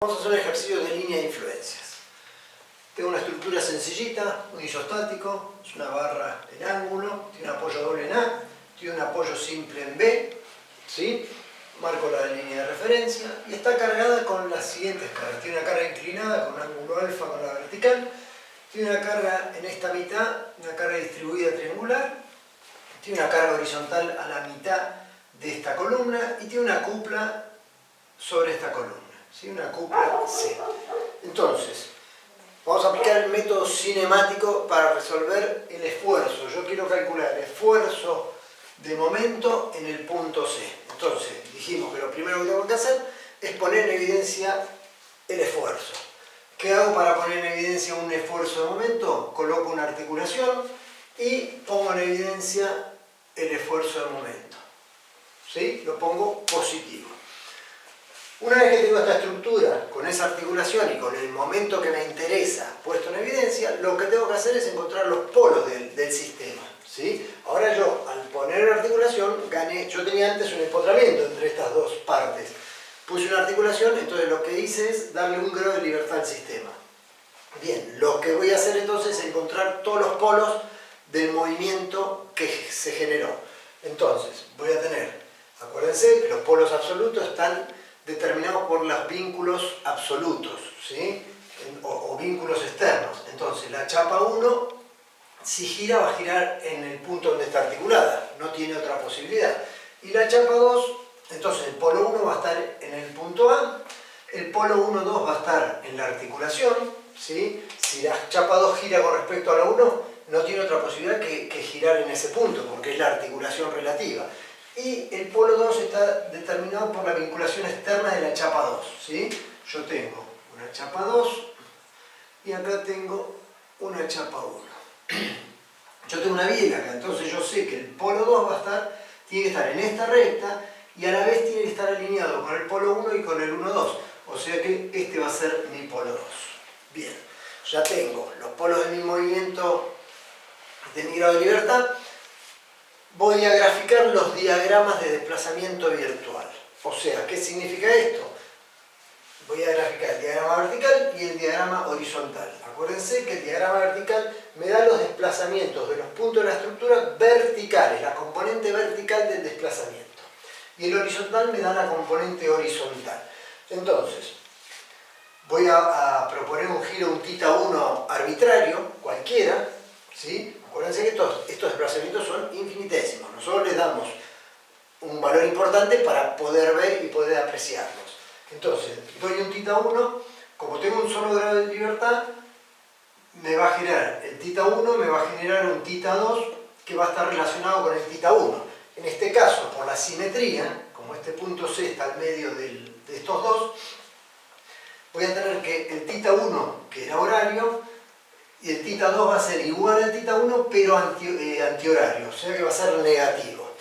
Vamos a hacer un ejercicio de línea de influencias. Tengo una estructura sencillita, un isostático, es una barra en ángulo, tiene un apoyo doble en A, tiene un apoyo simple en B, ¿sí? Marco la línea de referencia y está cargada con las siguientes cargas. Tiene una carga inclinada con un ángulo alfa con la vertical, tiene una carga en esta mitad, una carga distribuida triangular, tiene una carga horizontal a la mitad de esta columna y tiene una cupla sobre esta columna. ¿Sí? Una cupla C. Entonces, vamos a aplicar el método cinemático para resolver el esfuerzo. Yo quiero calcular el esfuerzo de momento en el punto C. Entonces, dijimos que lo primero que tengo que hacer es poner en evidencia el esfuerzo. ¿Qué hago para poner en evidencia un esfuerzo de momento? Coloco una articulación y pongo en evidencia el esfuerzo de momento. ¿Sí? Lo pongo positivo. Una vez que tengo esta estructura, con esa articulación y con el momento que me interesa puesto en evidencia, lo que tengo que hacer es encontrar los polos del sistema. ¿Sí? Ahora yo, al poner la articulación, gané. Yo tenía antes un empotramiento entre estas dos partes. Puse una articulación, entonces lo que hice es darle un grado de libertad al sistema. Bien, lo que voy a hacer entonces es encontrar todos los polos del movimiento que se generó. Entonces, voy a tener, acuérdense que los polos absolutos están determinados por los vínculos absolutos, ¿sí? o vínculos externos. Entonces, la chapa 1, si gira, va a girar en el punto donde está articulada, no tiene otra posibilidad. Y la chapa 2, entonces el polo 1 va a estar en el punto A, el polo 1,2 va a estar en la articulación, ¿sí? Si la chapa 2 gira con respecto a la 1, no tiene otra posibilidad que girar en ese punto, porque es la articulación relativa. Y el polo 2 está determinado por la vinculación externa de la chapa 2. ¿Sí? Yo tengo una chapa 2 y acá tengo una chapa 1. Yo tengo una biela acá, entonces yo sé que el polo 2 tiene que estar en esta recta y a la vez tiene que estar alineado con el polo 1 y con el 1,2. O sea que este va a ser mi polo 2. Bien, ya tengo los polos de mi movimiento de mi grado de libertad. Voy a graficar los diagramas de desplazamiento virtual. O sea, ¿qué significa esto? Voy a graficar el diagrama vertical y el diagrama horizontal. Acuérdense que el diagrama vertical me da los desplazamientos de los puntos de la estructura verticales, la componente vertical del desplazamiento. Y el horizontal me da la componente horizontal. Entonces, voy a proponer un giro, un θ1 arbitrario, cualquiera, ¿sí? Acuérdense que estos desplazamientos son infinitesimos. Nosotros les damos un valor importante para poder ver y poder apreciarlos. Entonces, doy un θ1, como tengo un solo grado de libertad, me va a girar el θ1, me va a generar un θ2 que va a estar relacionado con el θ1. En este caso, por la simetría, como este punto C está al medio de estos dos, voy a tener que el θ1, que era horario, y el θ2 va a ser igual al θ1 pero antihorario, o sea que va a ser negativo.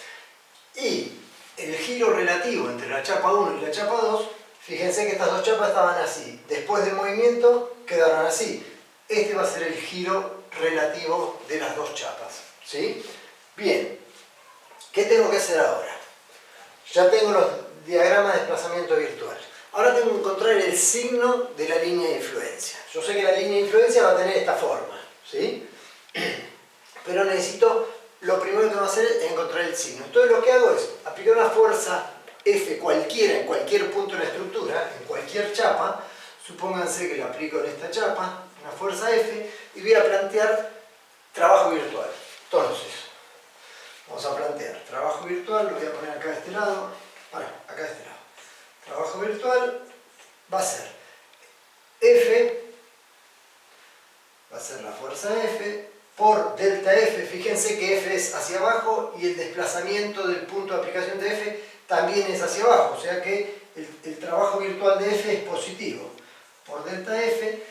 Y el giro relativo entre la chapa 1 y la chapa 2, fíjense que estas dos chapas estaban así. Después del movimiento quedaron así. Este va a ser el giro relativo de las dos chapas. ¿Sí? Bien, ¿qué tengo que hacer ahora? Ya tengo los diagramas de desplazamiento virtual. Ahora tengo que encontrar el signo de la línea de influencia. Yo sé que la línea de influencia va a tener esta forma, ¿sí? Pero necesito, lo primero que tengo que hacer es encontrar el signo. Entonces lo que hago es aplicar una fuerza F cualquiera en cualquier punto de la estructura, en cualquier chapa. Supónganse que la aplico en esta chapa, una fuerza F, y voy a plantear trabajo virtual. Entonces, vamos a plantear trabajo virtual, lo voy a poner acá de este lado, acá de este lado. Trabajo virtual va a ser F, va a ser la fuerza F, por delta F. Fíjense que F es hacia abajo y el desplazamiento del punto de aplicación de F también es hacia abajo. O sea que el trabajo virtual de F es positivo. Por delta F,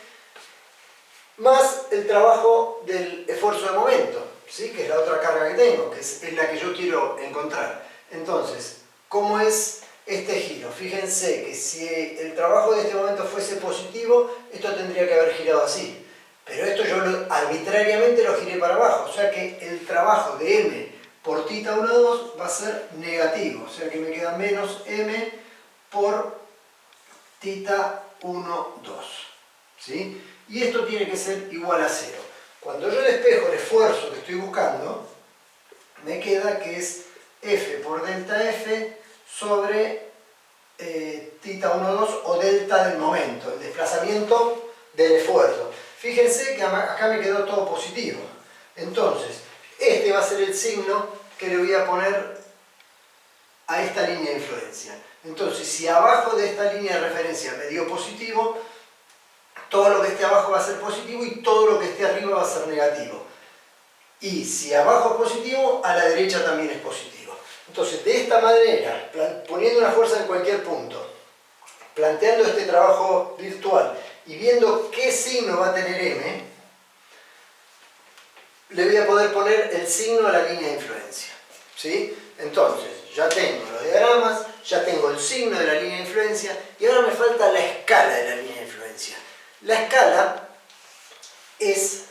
más el trabajo del esfuerzo de momento, ¿sí? Que es la otra carga que tengo, que es la que yo quiero encontrar. Entonces, ¿cómo es este giro? Fíjense que si el trabajo de este momento fuese positivo, esto tendría que haber girado así. Pero esto yo arbitrariamente lo giré para abajo. O sea que el trabajo de M por θ1,2 va a ser negativo. O sea que me queda menos M por θ 1, 2. ¿Sí? Y esto tiene que ser igual a 0. Cuando yo despejo el esfuerzo que estoy buscando, me queda que es F por delta F sobre θ 1, 2 o delta del momento, el desplazamiento del esfuerzo. Fíjense que acá me quedó todo positivo. Entonces, este va a ser el signo que le voy a poner a esta línea de influencia. Entonces, si abajo de esta línea de referencia me dio positivo, todo lo que esté abajo va a ser positivo y todo lo que esté arriba va a ser negativo. Y si abajo es positivo, a la derecha también es positivo. Entonces, de esta manera, poniendo una fuerza en cualquier punto, planteando este trabajo virtual y viendo qué signo va a tener M, le voy a poder poner el signo a la línea de influencia. ¿Sí? Entonces, ya tengo los diagramas, ya tengo el signo de la línea de influencia y ahora me falta la escala de la línea de influencia. La escala es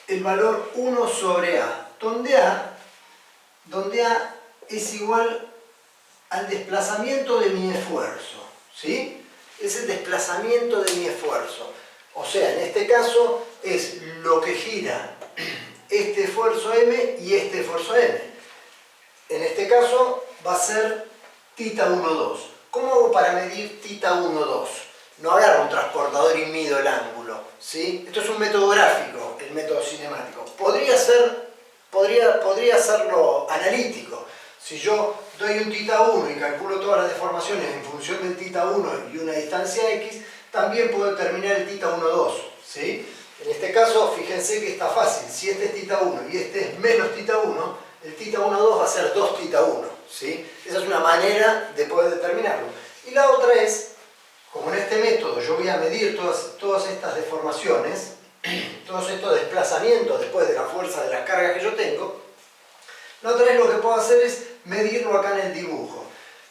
el valor 1 sobre A, donde A es igual al desplazamiento de mi esfuerzo. ¿Sí? Es el desplazamiento de mi esfuerzo. O sea, en este caso es lo que gira este esfuerzo M y este esfuerzo M. En este caso va a ser θ 1, 2. ¿Cómo hago para medir θ 1, 2? No agarro un transportador y mido el ángulo, ¿sí? Esto es un método gráfico, el método cinemático. Podría hacerlo analítico. Si yo doy un θ 1 y calculo todas las deformaciones en función del θ 1 y una distancia x, también puedo determinar el θ 1, 2, ¿sí? En este caso, fíjense que está fácil. Si este es θ 1 y este es menos θ 1, el θ 1, 2 va a ser 2 θ 1, ¿sí? Esa es una manera de poder determinarlo. Y la otra es, como en este método yo voy a medir todas estas deformaciones, todos estos desplazamientos después de la fuerza de las cargas que yo tengo, la otra vez lo que puedo hacer es medirlo acá en el dibujo.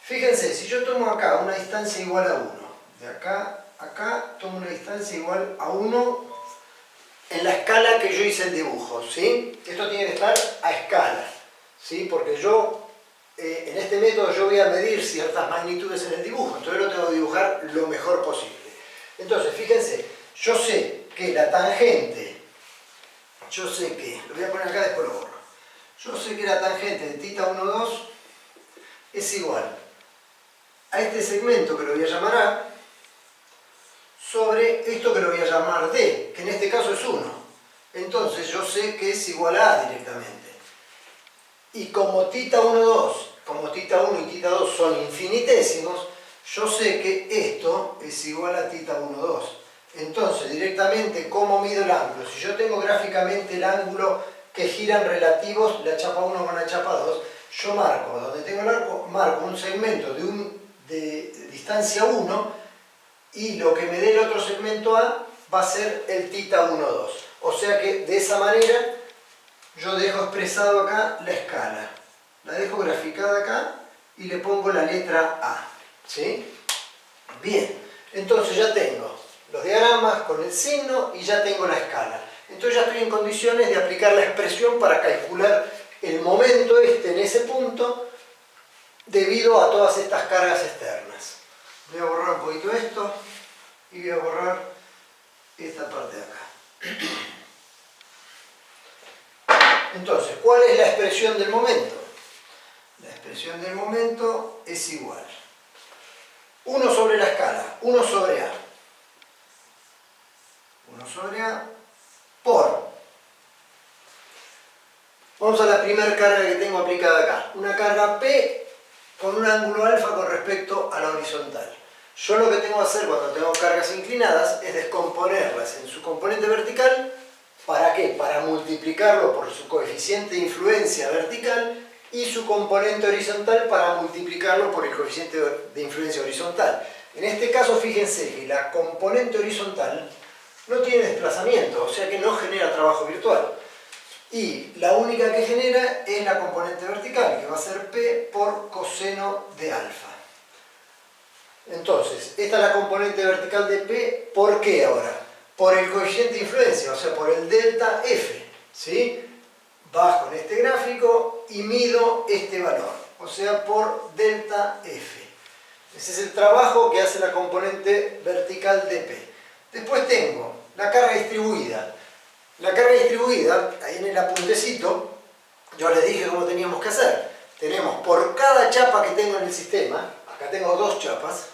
Fíjense, si yo tomo acá una distancia igual a 1, de acá a acá tomo una distancia igual a 1 en la escala que yo hice el dibujo, ¿sí? Esto tiene que estar a escala, ¿sí? Porque en este método yo voy a medir ciertas magnitudes en el dibujo, entonces lo tengo que dibujar lo mejor posible. Entonces, fíjense, yo sé que la tangente, lo voy a poner acá, después lo borro. Yo sé que la tangente de θ 1, 2 es igual a este segmento que lo voy a llamar A sobre esto que lo voy a llamar D, que en este caso es 1. Entonces yo sé que es igual a A directamente. Y como θ 1, 2, como θ 1 y θ 2 son infinitésimos, yo sé que esto es igual a θ 1, 2. Entonces, directamente, ¿cómo mido el ángulo? Si yo tengo gráficamente el ángulo que giran relativos, la chapa 1 con la chapa 2, yo marco, donde tengo el arco, marco un segmento de distancia 1 y lo que me dé el otro segmento A va a ser el θ 1, 2. O sea que de esa manera yo dejo expresado acá la escala. La dejo graficada acá y le pongo la letra A. ¿Sí? Bien, entonces ya tengo los diagramas con el signo y ya tengo la escala. Entonces ya estoy en condiciones de aplicar la expresión para calcular el momento en ese punto debido a todas estas cargas externas. Voy a borrar un poquito esto y voy a borrar esta parte de acá. Entonces, ¿cuál es la expresión del momento? La expresión del momento es igual 1 sobre la escala, 1 sobre A. 1 sobre A por... Vamos a la primera carga que tengo aplicada acá. Una carga P con un ángulo alfa con respecto a la horizontal. Yo lo que tengo que hacer cuando tengo cargas inclinadas es descomponerlas en su componente vertical. ¿Para qué? Para multiplicarlo por su coeficiente de influencia vertical y su componente horizontal para multiplicarlo por el coeficiente de influencia horizontal. En este caso, fíjense que la componente horizontal no tiene desplazamiento, o sea que no genera trabajo virtual. Y la única que genera es la componente vertical, que va a ser P por coseno de alfa. Entonces, esta es la componente vertical de P, ¿por qué ahora? Por el coeficiente de influencia, o sea, por el delta F, ¿sí? Bajo en este gráfico y mido este valor, o sea, por delta F. Ese es el trabajo que hace la componente vertical de P. Después tengo la carga distribuida. La carga distribuida, ahí en el apuntecito, yo les dije cómo teníamos que hacer. Tenemos por cada chapa que tengo en el sistema, acá tengo dos chapas,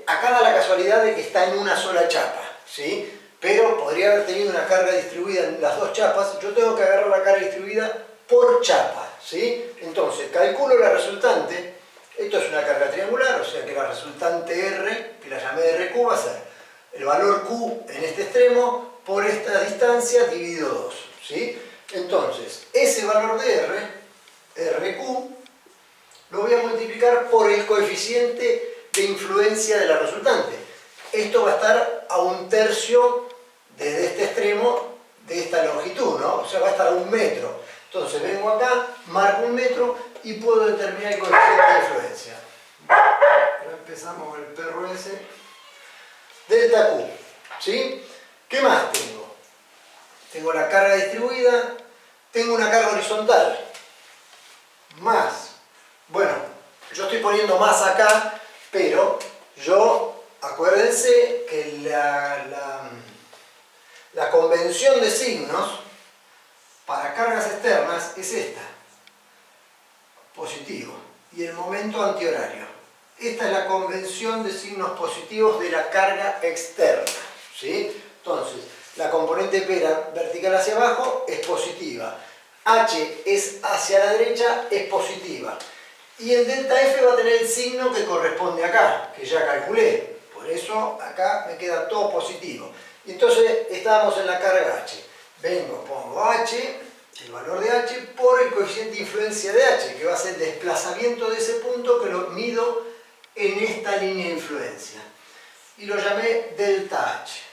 acá da la casualidad de que está en una sola chapa, ¿sí? Pero podría haber tenido una carga distribuida en las dos chapas, yo tengo que agarrar la carga distribuida por chapa, ¿sí? Entonces, calculo la resultante, esto es una carga triangular, o sea que la resultante R, que la llamé RQ, va a ser el valor Q en este extremo por esta distancia dividido 2, ¿sí? Entonces, ese valor de R, RQ, lo voy a multiplicar por el coeficiente de influencia de la resultante. Esto va a estar a 1/3 desde este extremo de esta longitud, ¿no? O sea, va a estar a 1 metro. Entonces vengo acá, marco 1 metro y puedo determinar el coeficiente de influencia. Ahora empezamos el perro ese. Delta Q, ¿sí? ¿Qué más tengo? Tengo la carga distribuida, tengo una carga horizontal, más. Bueno, yo estoy poniendo más acá, pero acuérdense que la convención de signos para cargas externas es esta, positivo, y el momento antihorario. Esta es la convención de signos positivos de la carga externa, ¿sí? Entonces, la componente P vertical hacia abajo es positiva, H es hacia la derecha, es positiva. Y el delta F va a tener el signo que corresponde acá, que ya calculé. Por eso acá me queda todo positivo. Y entonces estábamos en la carga H. Vengo, pongo H, el valor de H, por el coeficiente de influencia de H, que va a ser el desplazamiento de ese punto que lo mido en esta línea de influencia. Y lo llamé delta H.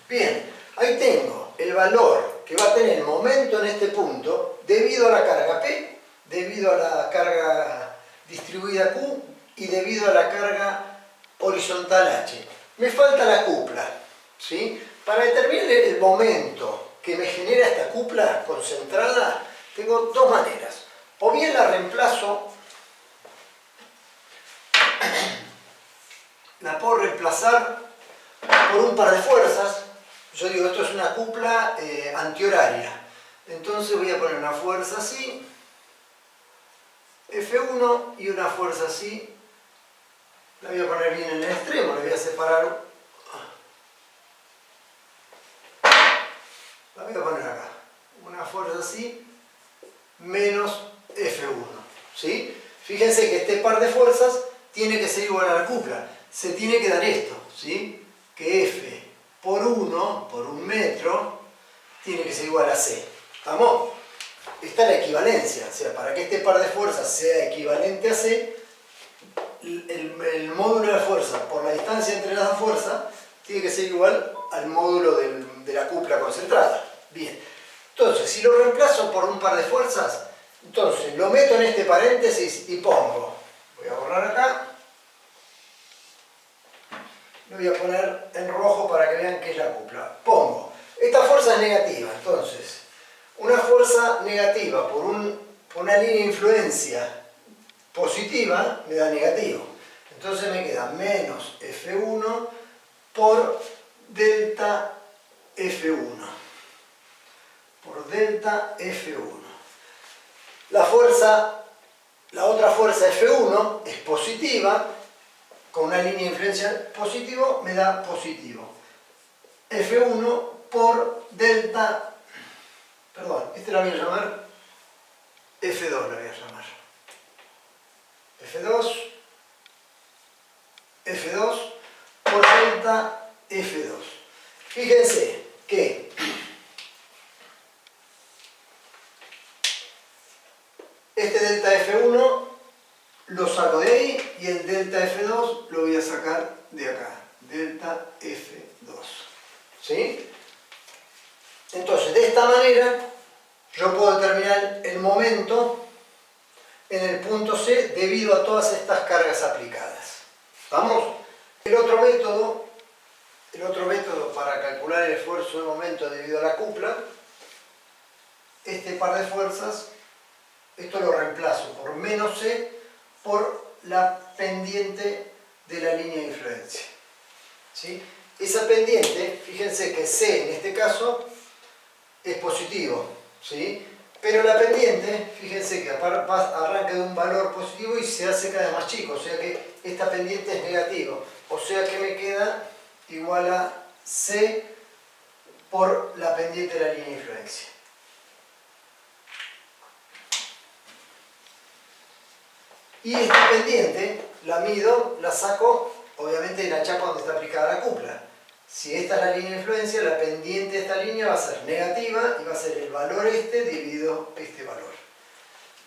Bien, ahí tengo el valor que va a tener el momento en este punto debido a la carga P, debido a la carga distribuida Q y debido a la carga horizontal H. Me falta la cupla, ¿sí? Para determinar el momento que me genera esta cupla concentrada, tengo dos maneras. O bien la reemplazo, la puedo reemplazar por un par de fuerzas. Yo digo, esto es una cupla antihoraria. Entonces voy a poner una fuerza así, F1, y una fuerza así. La voy a poner bien en el extremo, la voy a separar. La voy a poner acá. Una fuerza así, menos F1. ¿Sí? Fíjense que este par de fuerzas tiene que ser igual a la cupla. Se tiene que dar esto, ¿sí? Que F por 1, por 1 metro, tiene que ser igual a C. ¿Estamos? Esta es la equivalencia. O sea, para que este par de fuerzas sea equivalente a C, el módulo de fuerza por la distancia entre las dos fuerzas tiene que ser igual al módulo de la cupla concentrada. Bien. Entonces, si lo reemplazo por un par de fuerzas, entonces lo meto en este paréntesis y pongo, voy a borrar acá, lo voy a poner en rojo para que vean que es la cupla. Pongo, esta fuerza es negativa, entonces, una fuerza negativa por una línea de influencia positiva me da negativo. Entonces me queda menos F1 por delta F1. Por delta F1. La otra fuerza F1 es positiva, con una línea de influencia positivo me da positivo. F1 por delta, perdón, este la voy a llamar F2, la voy a llamar. F2 por delta F2. Fíjense que este delta F1 lo saco de ahí y el delta F2 lo voy a sacar de acá. Delta F2. ¿Sí? Entonces, de esta manera, yo puedo determinar el momento en el punto C debido a todas estas cargas aplicadas. ¿Vamos? El otro método para calcular el esfuerzo de momento debido a la cupla, este par de fuerzas, esto lo reemplazo por menos C por la pendiente de la línea de influencia. ¿Sí? Esa pendiente, fíjense que C en este caso es positivo, ¿sí? Pero la pendiente, fíjense que arranca de un valor positivo y se hace cada vez más chico, o sea que esta pendiente es negativa, o sea que me queda igual a C por la pendiente de la línea de influencia. Y esta pendiente la mido, la saco obviamente de la chapa donde está aplicada la cupla. Si esta es la línea de influencia, la pendiente de esta línea va a ser negativa y va a ser el valor este dividido este valor.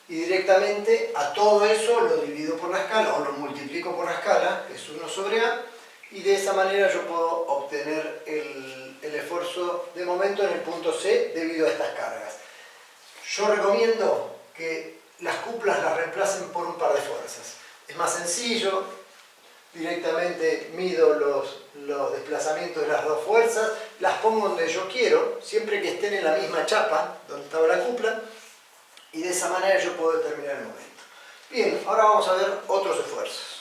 Y directamente a todo eso lo divido por la escala o lo multiplico por la escala, que es 1 sobre A, y de esa manera yo puedo obtener el esfuerzo de momento en el punto C debido a estas cargas. Yo recomiendo que las cuplas las reemplacen por un par de fuerzas. Es más sencillo, directamente mido los desplazamientos de las dos fuerzas, las pongo donde yo quiero, siempre que estén en la misma chapa donde estaba la cupla, y de esa manera yo puedo determinar el momento. Bien, ahora vamos a ver otros esfuerzos.